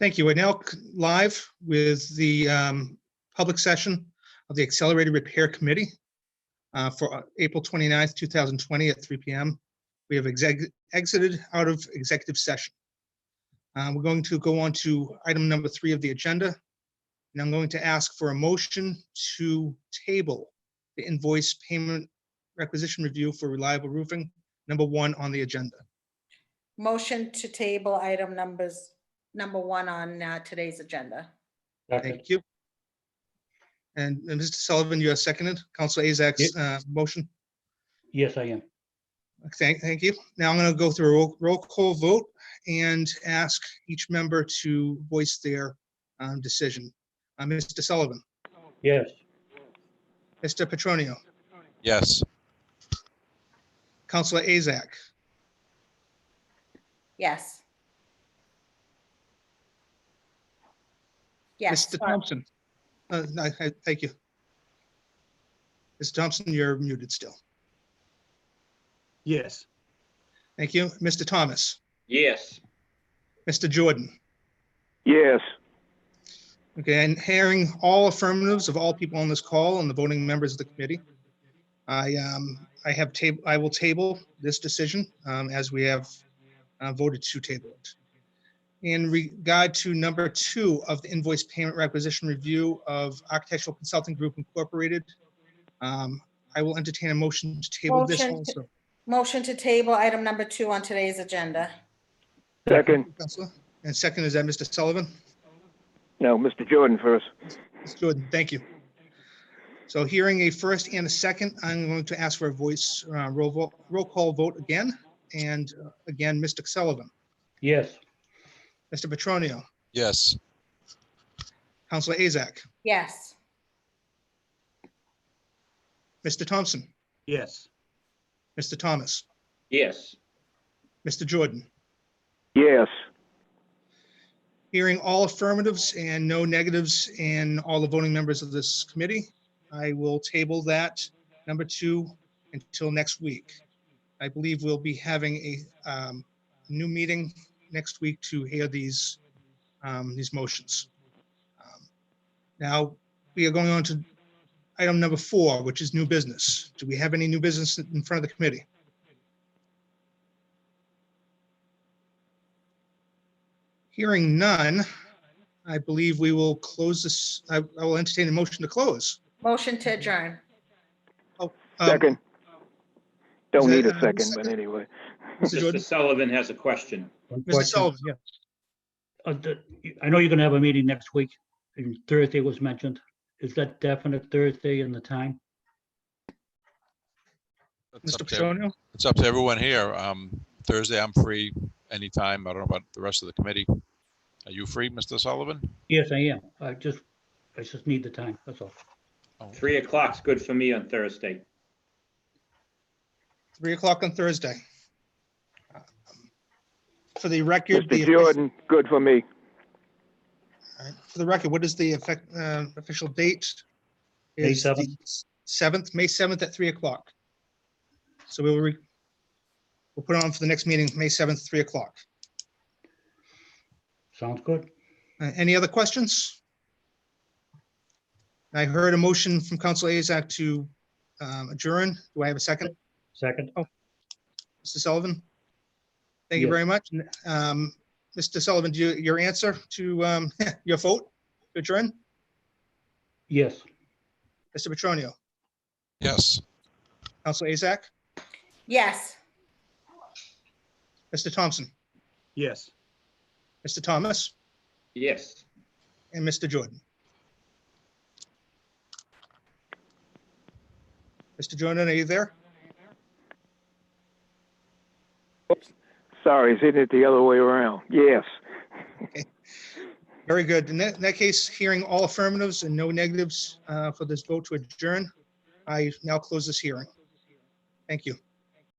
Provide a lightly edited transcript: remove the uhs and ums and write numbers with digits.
Thank you. We're now live with the public session of the Accelerated Repair Committee for April 29th, 2020 at 3 p.m. We have exited out of executive session. We're going to go on to item number 3 of the agenda. And I'm going to ask for a motion to table the invoice payment requisition review for Reliable Roofing, number 1 on the agenda. Motion to table item number 1 on today's agenda. Thank you. And Mr. Sullivan, you have seconded Councilor Azak's motion. Yes, I am. Thank you. Now I'm going to go through a roll call vote and ask each member to voice their decision. Mr. Sullivan. Yes. Mr. Petronio. Yes. Councilor Azak. Yes. Yes. Mr. Thompson. No, thank you. Mr. Thompson, you're muted still. Yes. Thank you. Mr. Thomas. Yes. Mr. Jordan. Yes. Okay, and hearing all affirmatives of all people on this call and the voting members of the committee, I will table this decision as we have voted to table it. In regard to number 2 of the invoice payment requisition review of Architectural Consulting Group Incorporated, I will entertain a motion to table this also. Motion to table item number 2 on today's agenda. Second. Councilor. And second, is that Mr. Sullivan? No, Mr. Jordan first. Mr. Jordan, thank you. So hearing a first and a second, I'm going to ask for a voice roll call vote again. And again, Mr. Sullivan. Yes. Mr. Petronio. Yes. Councilor Azak. Yes. Mr. Thompson. Yes. Mr. Thomas. Yes. Mr. Jordan. Yes. Hearing all affirmatives and no negatives in all the voting members of this committee, I will table that number 2 until next week. I believe we'll be having a new meeting next week to hear these motions. Now we are going on to item number 4, which is new business. Do we have any new business in front of the committee? Hearing none, I believe we will close this. I will entertain a motion to close. Motion to adjourn. Oh, Second. Don't is need that, a second, second? but anyway. Mr. Mr. Jordan, Sullivan has a question. Mr. Sullivan, yeah. I know you're going to have a meeting next week, and Thursday was mentioned. Is that definite Thursday and the time? Mr. Petronio? It's up to everyone here. Thursday, I'm free anytime. I don't know about the rest of the committee. Are you free, Mr. Sullivan? Yes, I am. I just need the time. That's all. 3 o'clock's good for me on Thursday. 3 o'clock on Thursday. For the record, Mr. Jordan, good for me. All right, for the record, what is the official date? May Is the 7th. 7th, May 7th at 3 o'clock. So we'll put it on for the next meeting, May 7th, 3 o'clock. Sounds good. Any other questions? I heard a motion from Councilor Azak to adjourn. Do I have a second? Second. Mr. Sullivan? Thank you Yes. very much. Mr. Sullivan, your answer to your vote to adjourn? Yes. Mr. Petronio? Yes. Councilor Azak? Yes. Mr. Thompson? Yes. Mr. Thomas? Yes. And Mr. Jordan? Mr. Jordan, are you there? Sorry, isn't it the other way around? Yes. Very good. In that case, hearing all affirmatives and no negatives for this vote to adjourn, I now close this hearing. Thank you.